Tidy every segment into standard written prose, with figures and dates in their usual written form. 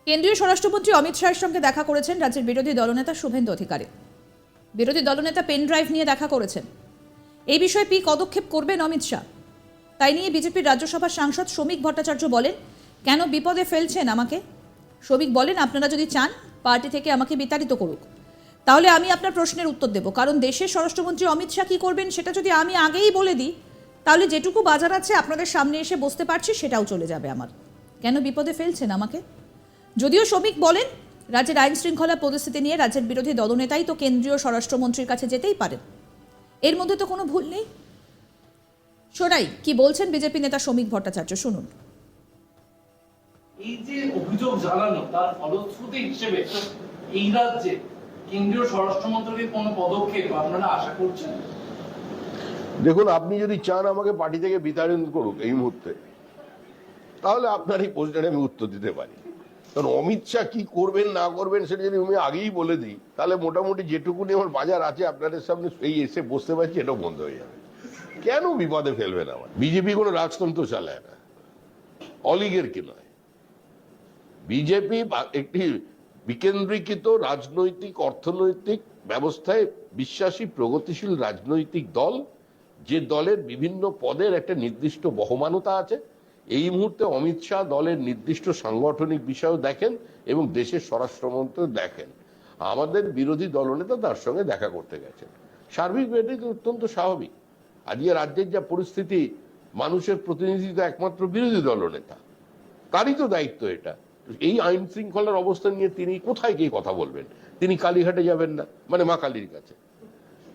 কেন্দ্রীয় স্বরাষ্ট্রমন্ত্রী অমিত শাহের সঙ্গে দেখা করেছেন রাজ্যের বিরোধী দলনেতা শুভেন্দু অধিকারী। বিরোধী দলনেতা পেন ড্রাইভ নিয়ে দেখা করেছেন। এই বিষয়ে কি পদক্ষেপ করবেন অমিত শাহ, তাই নিয়ে বিজেপির রাজ্যসভার সাংসদ শ্রমিক ভট্টাচার্য বলেন, কেন বিপদে ফেলছেন আমাকে। শ্রমিক বলেন, আপনারা যদি চান পার্টি থেকে আমাকে বিতাড়িত করুক, তাহলে আমি আপনার প্রশ্নের উত্তর দেব। কারণ দেশের স্বরাষ্ট্রমন্ত্রী অমিত শাহ কি করবেন সেটা যদি আমি আগেই বলে দিই, তাহলে যেটুকু বাজার আছে আপনাদের সামনে এসে বসতে পারছি সেটাও চলে যাবে আমার। কেন বিপদে ফেলছেন আমাকে। যদিও শ্রমিক বলেন, রাজ্যের আইন শৃঙ্খলা পরিস্থিতি নিয়ে রাজ্যের বিরোধী দলনেতাই তো কেন্দ্রীয় স্বরাষ্ট্রমন্ত্রীর কাছে যেতেই পারেন, এর মধ্যে তো কোনো ভুল নেই। শোনাই কি বলছেন বিজেপি নেতা শ্রমিক ভট্টাচার্য, শুনুন। এই যে অভিযোগ জানানো, তার ফলশ্রুতি হিসেবে এই রাজ্যে কেন্দ্রীয় স্বরাষ্ট্রমন্ত্রকের কোনো পদক্ষেপ আপনারা আশা করছেন? দেখুন, আপনি যদি চান আমাকে পার্টি থেকে বিতাড়িত করুক এই মুহূর্তে, তাহলে আপনার এই প্রশ্নের আমি উত্তর দিতে পারি। কারণ অমিত শাহ কি করবেন না করবেন সেটা যদি আমি আগেই বলে দিই, তাহলে মোটামুটি যেটুকুনি আমার বাজার আছে আপনাদের সামনে এই এসে বসতে পারছি, এটাও বন্ধ হয়ে যাবে। কেন বিপদে ফেলবেন আমার? বিজেপি কোনো রাজতন্ত্র চালায় না, অলিগের কি নয়। বিজেপি একটি বিকেন্দ্রীকৃত রাজনৈতিক অর্থনৈতিক ব্যবস্থায় বিশ্বাসী প্রগতিশীল রাজনৈতিক দল, যে দলের বিভিন্ন পদের একটা নির্দিষ্ট বহমানতা আছে। এই মুহূর্তে অমিত শাহ দলের নির্দিষ্ট সাংগঠনিক বিষয়ও দেখেন এবং দেশের স্বরাষ্ট্রমন্ত্রী দেখেন। আমাদের বিরোধী দলনেতা তার সঙ্গে দেখা করতে গেছেন, সার্বিক এটি অত্যন্ত স্বাভাবিক। আজকে রাজ্যের যা পরিস্থিতি, মানুষের প্রতিনিধিত্ব একমাত্র বিরোধী দলনেতা, তারই তো দায়িত্ব এটা। এই আইন শৃঙ্খলার অবস্থা নিয়ে তিনি কোথায় গিয়ে কথা বলবেন? তিনি কালীঘাটে যাবেন না, মানে মা কালীর কাছে।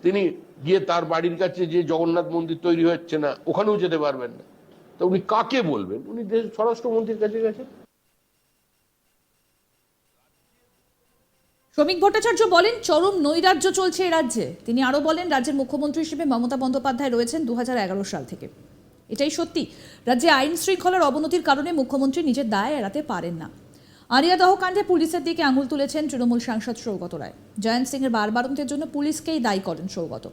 তিনি গিয়ে তার বাড়ির কাছে যে জগন্নাথ মন্দির তৈরি হচ্ছে না, ওখানেও যেতে পারবেন না। তো উনি কাকে বলবেন? উনি দেশের স্বরাষ্ট্রমন্ত্রীর কাছে গেছেন। শ্রমিক ভট্টাচার্য বলেন, চরম নৈরাজ্য চলছে এই রাজ্যে। তিনি আরো বলেন, রাজ্যের মুখ্যমন্ত্রী হিসেবে মমতা বন্দ্যোপাধ্যায় রয়েছেন 2011 সাল থেকে। এটাই সত্যি, রাজ্যে আইন শৃঙ্খলার অবনতির কারণে মুখ্যমন্ত্রী নিজের দায় এড়াতে পারেন না। আরিয়াদহ কাণ্ডে পুলিশের দিকে আঙুল তুলেছেন তৃণমূল সাংসদ সৌগত রায়। জয়ন্ত সিংয়ের বারবারন্তের জন্য পুলিশকেই দায়ী করেন সৌগত।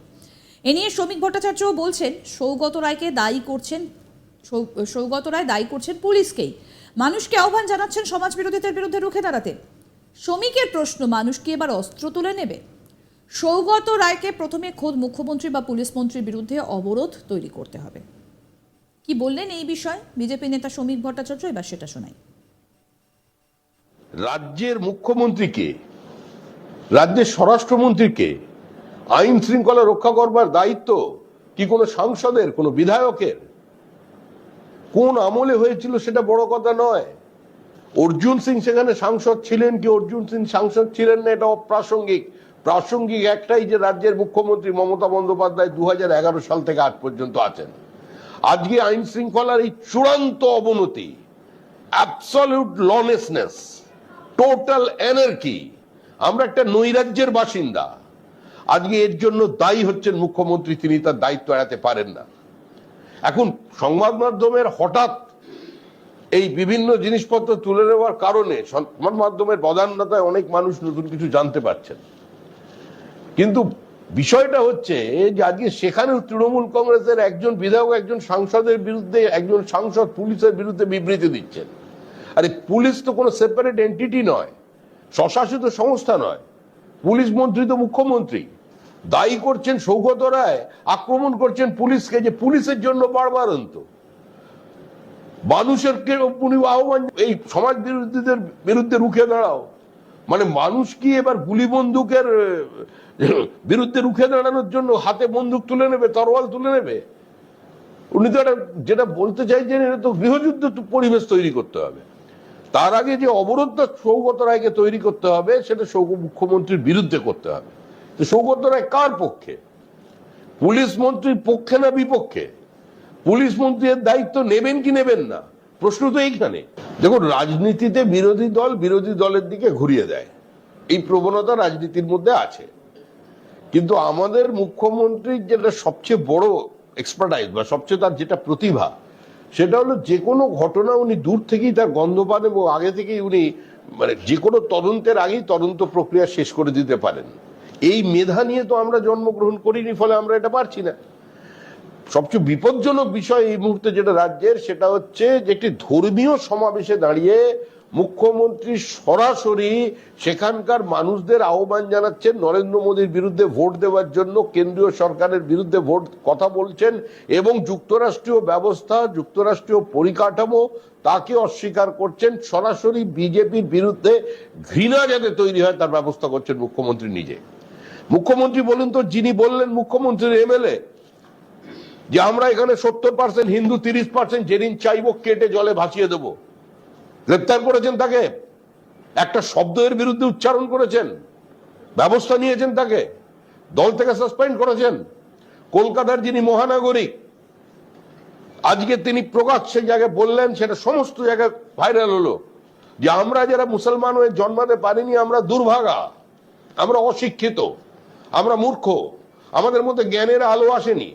এ নিয়ে শ্রমিক ভট্টাচার্য বলছেন, সৌগত রায় দায়ী করছেন পুলিশকেই। মানুষকে আহ্বান জানাচ্ছেন সমাজ বিরোধীদের বিরুদ্ধে রুখে দাঁড়াতে। শ্রমিকের প্রশ্ন, মানুষ কি এবার অস্ত্র তুলে নেবে? সৌগত রায়কে প্রথমে খোদ মুখ্যমন্ত্রী বা পুলিশ মন্ত্রীর বিরুদ্ধে অবরোধ তৈরি করতে হবে। কি বললেন এই বিষয়ে বিজেপি নেতা শ্রমিক ভট্টাচার্য, এবার সেটা শোনাই। রাজ্যের মুখ্যমন্ত্রীকে, রাজ্যের স্বরাষ্ট্রমন্ত্রীকে আইন শৃঙ্খলা রক্ষা করবার দায়িত্ব কি কোনো সাংসদের, কোনো বিধায়কের? কোন আমলে হয়েছিল সেটা বড় কথা নয়। অর্জুন সিং সেখানে সাংসদ ছিলেন কি অর্জুন সিং সাংসদ ছিলেন না, এটা অপ্রাসঙ্গিক। প্রাসঙ্গিক একটাই, যে রাজ্যের মুখ্যমন্ত্রী মমতা বন্দ্যোপাধ্যায় 2011 সাল থেকে আজ পর্যন্ত আছেন। আজকে আইন শৃঙ্খলার এই চূড়ান্ত অবনতি, অ্যাবসলিউট লনেসনেস, টোটাল অ্যানার্কি, আমরা একটা নৈরাজ্যের বাসিন্দা। আজকে এর জন্য দায়ী হচ্ছেন মুখ্যমন্ত্রী, তিনি তার দায়িত্ব এড়াতে পারেন না। এখন সংবাদ মাধ্যমের হঠাৎ এই বিভিন্ন জিনিসপত্র তুলে নেওয়ার কারণে সংবাদ মাধ্যমের বদান্যতায় অনেক মানুষ নতুন কিছু জানতে পারছেন। কিন্তু বিষয়টা হচ্ছে যে আজকে সেখানেও তৃণমূল কংগ্রেসের একজন বিধায়ক একজন সাংসদের বিরুদ্ধে, একজন সাংসদ পুলিশের বিরুদ্ধে বিবৃতি দিচ্ছেন। আরে পুলিশ তো কোনো সেপারেট এন্টিটি নয়, স্বশাসিত সংস্থা নয়। পুলিশ মন্ত্রী তো মুখ্যমন্ত্রী। দায়ী করছেন সৌগত রায়, আক্রমণ করছেন পুলিশকে, যে পুলিশের জন্য বারবারন্ত। মানুষের আহ্বান, এই সমাজ বিরোধীদের বিরুদ্ধে রুখে দাঁড়াও। মানে মানুষ কি এবার গুলি বন্দুকের বিরুদ্ধে রুখে দাঁড়ানোর জন্য হাতে বন্দুক তুলে নেবে, তরোয়াল তুলে নেবে? উনি তো যেটা বলতে চাইছেন, এটা তো গৃহযুদ্ধ পরিবেশ তৈরি করতে হবে। তার আগে যে অবরোধটা সৌগত রায়কে তৈরি করতে হবে, সেটা মুখ্যমন্ত্রীর বিরুদ্ধে করতে হবে। তো সৌগত রায় কার পক্ষে? পুলিশ মন্ত্রীর পক্ষে না বিপক্ষে? পুলিশ মন্ত্রীর দায়িত্ব নেবেন কি নেবেন না, প্রশ্ন তো এইখানে। দেখুন, রাজনীতিতে বিরোধী দল বিরোধী দলের দিকে ঘুরিয়ে দেয়, এই প্রবণতা রাজনীতির মধ্যে আছে। কিন্তু আমাদের মুখ্যমন্ত্রীর যেটা সবচেয়ে বড় এক্সপার্টাইজ বা সবচেয়ে তার যেটা প্রতিভা, সেটা হলো যে কোনো ঘটনা উনি দূর থেকেই তার গন্ধ পান এবং আগে থেকেই উনি মানে যে কোনো তদন্তের আগেই তদন্ত প্রক্রিয়া শেষ করে দিতে পারেন। এই মেধা নিয়ে তো আমরা জন্মগ্রহণ করিনি, ফলে আমরা এটা পারছি না। সবচেয়ে বিপজ্জনক বিষয় এই মুহূর্তে যেটা রাজ্যের, সেটা হচ্ছে যে একটি ধর্মীয় সমাবেশে দাঁড়িয়ে মুখ্যমন্ত্রী সরাসরি সেখানকার মানুষদের আহ্বান জানাচ্ছেন নরেন্দ্র মোদীর বিরুদ্ধে ভোট দেওয়ার জন্য, কেন্দ্রীয় সরকারের বিরুদ্ধে ভোট কথা বলছেন এবং যুক্তরাষ্ট্রীয় ব্যবস্থা, যুক্তরাষ্ট্রীয় পরিকাঠামো তাকে অস্বীকার করছেন। সরাসরি বিজেপির বিরুদ্ধে ঘৃণা যাতে তৈরি হয় তার ব্যবস্থা করছেন মুখ্যমন্ত্রী নিজে। মুখ্যমন্ত্রী বলুন তো, যিনি বললেন মুখ্যমন্ত্রীর এমএলএ যে আমরা এখানে 70% হিন্দু, 30% যেদিন চাইবো কেটে জলে ভাসিয়ে দেবো, গ্রেপ্তার করেছেন তাকে, একটা শব্দ এর বিরুদ্ধে উচ্চারণ করেছেন, ব্যবস্থা নিয়েছেন, তাকে দল থেকে সাসপেন্ড করেছেন। কলকাতার যিনি মহানাগরিক, আজকে তিনি প্রকাশ্যে জায়গায় বললেন, সেটা সমস্ত জায়গায় ভাইরাল হলো, যে আমরা যারা মুসলমান হয়ে জন্মাতে পারিনি আমরা দুর্ভাগা, আমরা অশিক্ষিত, আমরা মূর্খ, আমাদের মধ্যে জ্ঞানের আলো আসেনি,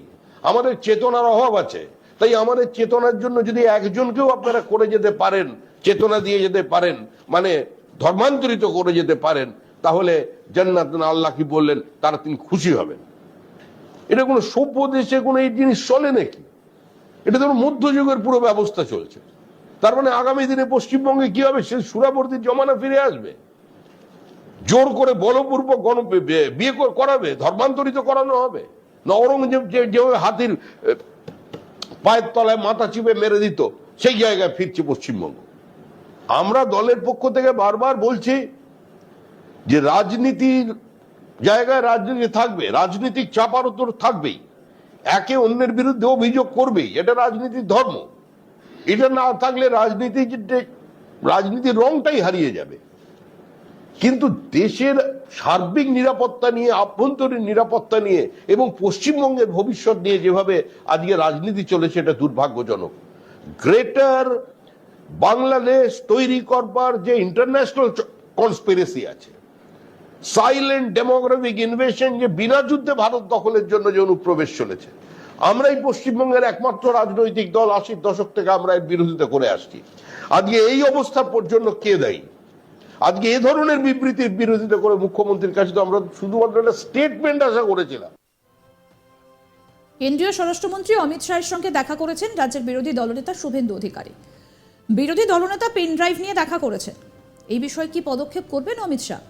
আমাদের চেতনার অভাব আছে। তাই আমাদের চেতনার জন্য যদি একজনকেও আপনারা করে যেতে পারেন, চেতনা দিয়ে যেতে পারেন, মানে ধর্মান্তরিত করে যেতে পারেন, তাহলে জান্নাত না, আল্লাহ কি বললেন, তারা তিনি খুশি হবেন। এটা কোনো সভ্য দেশে কোনো এই জিনিস চলে নাকি? এটা তো মধ্যযুগের পুরো ব্যবস্থা চলছে। তার মানে আগামী দিনে পশ্চিমবঙ্গে কি হবে? সে সুরাবর্তীর জমানা ফিরে আসবে, জোর করে বলপূর্বক বিয়ে করাবে, ধর্মান্তরিত করানো হবে না? ঔরঙ্গজেব যেভাবে হাতির পায়ের তলায় মাথা চিপে মেরে দিত, সেই জায়গায় ফিরছে পশ্চিমবঙ্গ। আমরা দলের পক্ষ থেকে বারবার বলছি যে রাজনীতির জায়গায় রাজনীতি থাকবে, রাজনীতিক চাপার উত্তর থাকবেই, একে অন্যের বিরুদ্ধে অভিযোগ করবেই, এটা রাজনীতির ধর্ম। এটা না থাকলে রাজনীতির রংটাই হারিয়ে যাবে। কিন্তু দেশের সার্বিক নিরাপত্তা নিয়ে, আভ্যন্তরীণ নিরাপত্তা নিয়ে এবং পশ্চিমবঙ্গের ভবিষ্যৎ নিয়ে যেভাবে আজকে রাজনীতি চলেছে, এটা দুর্ভাগ্যজনক। গ্রেটার বাংলাদেশ তৈরি করবার যে ইন্টারন্যাশনাল কনস্পিরেসি আছে, সাইলেন্ট ডেমোগ্রাফিক ইনভেশন, যে বিনা যুদ্ধে ভারত দখলের জন্য যে অনুপ্রবেশ চলেছে, আমরাই পশ্চিমবঙ্গের একমাত্র রাজনৈতিক দল 80-র দশক থেকে আমরা এর বিরোধিতা করে আসছি। আজকে এই অবস্থা পর্যন্ত কে দায়ী? আজকে এ ধরনের বিবৃতির বিরোধিতা করে মুখ্যমন্ত্রীর কাছে তো আমরা শুধুমাত্র একটা স্টেটমেন্ট আশা করেছিলাম। কেন্দ্রীয় স্বরাষ্ট্রমন্ত্রী অমিত শাহের সঙ্গে দেখা করেছেন রাজ্যের বিরোধী দলনেতা শুভেন্দু অধিকারী। বিরোধী দলনেতা পেন ড্রাইভ নিয়ে দেখা করেছেন। এই বিষয়ে কি পদক্ষেপ করবেন অমিত শাহ?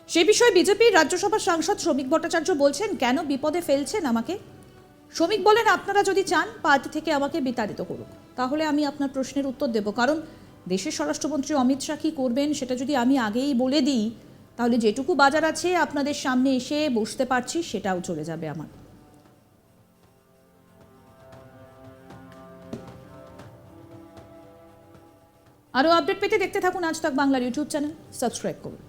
সে বিষয়ে বিজেপির রাজ্যসভার সাংসদ শ্রমিক ভট্টাচার্য বলছেন, কেন বিপদে ফেলছেন আমাকে? শ্রমিক বলেন, আপনারা যদি চান পার্টি থেকে আমাকে বিতাড়িত করুক, তাহলে আমি আপনার প্রশ্নের উত্তর দেব। কারণ দেশের স্বরাষ্ট্রমন্ত্রী অমিত শাহ কি করবেন সেটা যদি আমি আগেই বলে দিই, তাহলে যেটুকু বাজার আছে আপনাদের সামনে এসে বসতে পারছি সেটাও চলে যাবে আমার। আরও আপডেট পেতে দেখতে থাকুন আজ তাক বাংলার ইউটিউব চ্যানেল, সাবস্ক্রাইব করুন।